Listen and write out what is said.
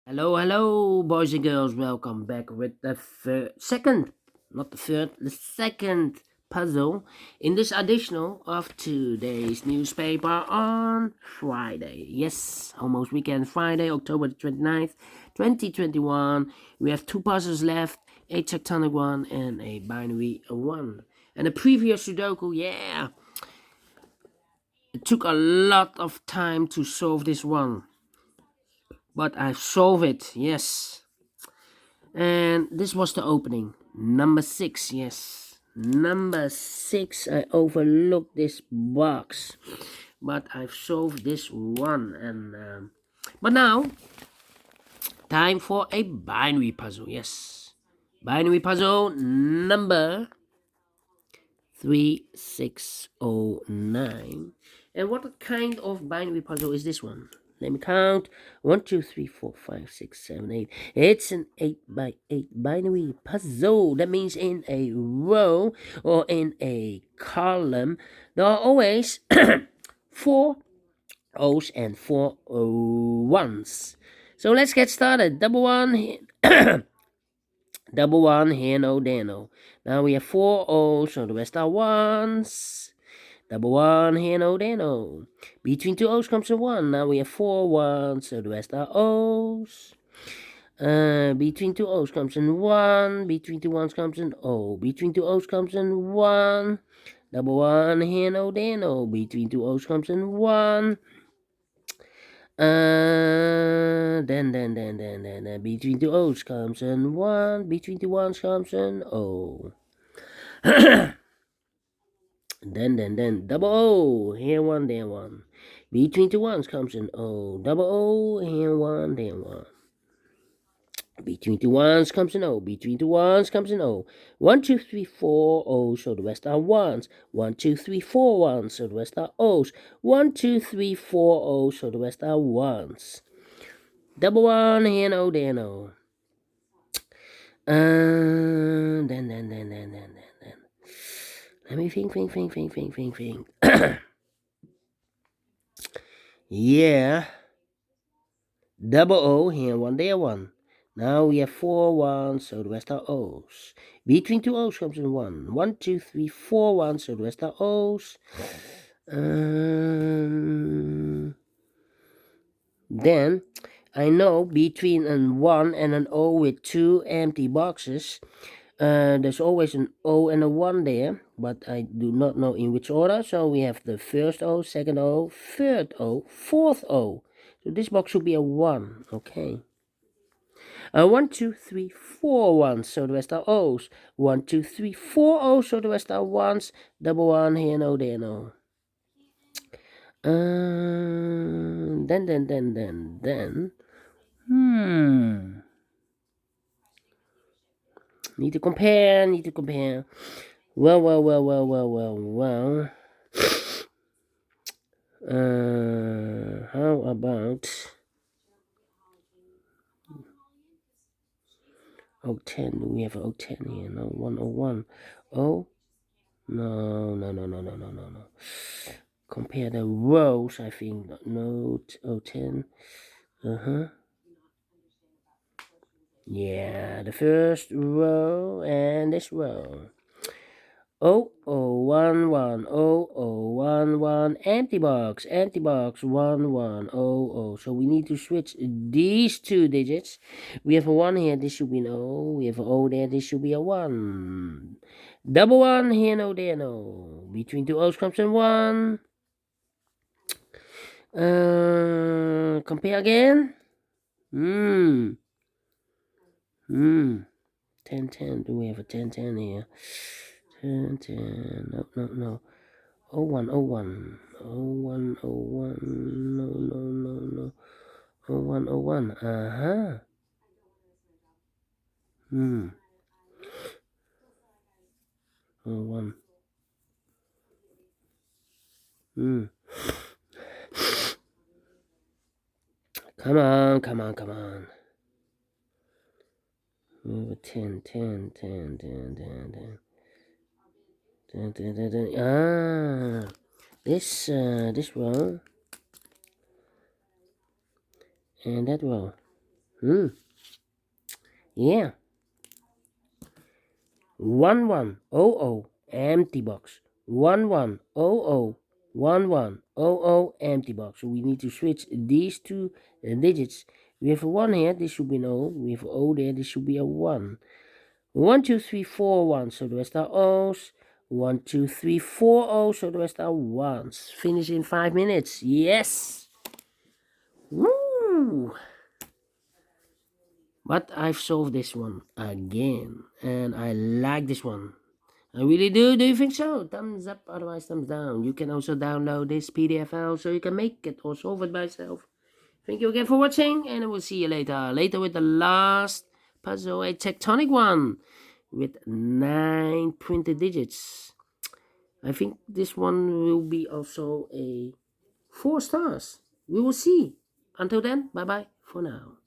Hello, hello, boys and girls. Welcome back with the second, not the third, the second puzzle in this additional of today's newspaper on Friday. Yes, almost weekend Friday, October the 29th, 2021. We have two puzzles left, a tectonic one and a binary one. And the previous Sudoku, yeah, it took a lot of time to solve this one, but I've solved it, yes. And this was the opening. Number 6, yes. Number 6, I overlooked this box. But I've solved this one. But now, time for a binary puzzle, yes. Binary puzzle number 3609. And what kind of binary puzzle is this one? Let me count. 1, 2, 3, 4, 5, 6, 7, 8. It's an 8 by 8 binary puzzle. That means in a row or in a column, there are always 4 O's and 4 ones. So let's get started. Double one. Double one, here no, there no. Now we have 4 O's, so the rest are ones. Double one, here no, there no. Between two O's comes a 1. Now we have 4 ones, so the rest are O's. Between two O's comes an 1. Between two ones comes an O. Between two O's comes an 1. Double one, here no, there no. Between two O's comes an 1. Then, between two O's comes an 1. Between two ones comes an O. Then, double O, here 1, there 1. Between two ones comes an O. Double O, here 1, there 1. Between two ones comes an O. Between two ones comes an O. 1, 2, 3, 4 O's, so the rest are ones. 1, 2, 3, 4 ones, so the rest are O's. 1, 2, 3, 4 O's, so the rest are ones. Double one, here no, there no. Then. Let me think. Yeah. Double O, here 1, there 1. Now we have 4 ones, so the rest are O's. Between two O's comes in 1. 1, 2, 3, 4 ones, so the rest are O's. Then I know between an 1 and an O with 2 empty boxes, there's always an O and a 1 there, but I do not know in which order. So we have the first O, second O, third O, fourth O. So this box should be a 1, okay. 1, 2, 3, 4 ones, so the rest are O's. 1, 2, 3, 4 O's, so the rest are ones. Double one, here no, there no. Then. Need to compare. Well. How about 010? Do we have 010 here? No, 101. Oh, no. Compare the rows, I think. No, 010. Yeah, the first row and this row. 0011, empty box, 1100. So we need to switch these two digits. We have a 1 here, this should be an O. We have an O there, this should be a 1. Double one, here no, there no. Between two O's comes a 1. Compare again. 10. Do we have a 10 here? 10. No. 01. No. 01. 01. 01. Come on. Over 10. This row and that row. Yeah. 1100 empty box. 1100 empty box. So we need to switch these two digits. We have a 1 here, this should be an O. We have an O there, this should be a 1. 1, 2, 3, 4, 1. So the rest are O's. 1, 2, 3, 4 O's. So the rest are 1s. Finish in 5 minutes. Yes! Woo! But I've solved this one again. And I like this one. I really do. Do you think so? Thumbs up, otherwise thumbs down. You can also download this PDF file so you can make it or solve it by yourself. Thank you again for watching, and I will see you later. Later with the last puzzle, a tectonic one with 9 printed digits. I think this one will be also a 4 stars. We will see. Until then, bye bye for now.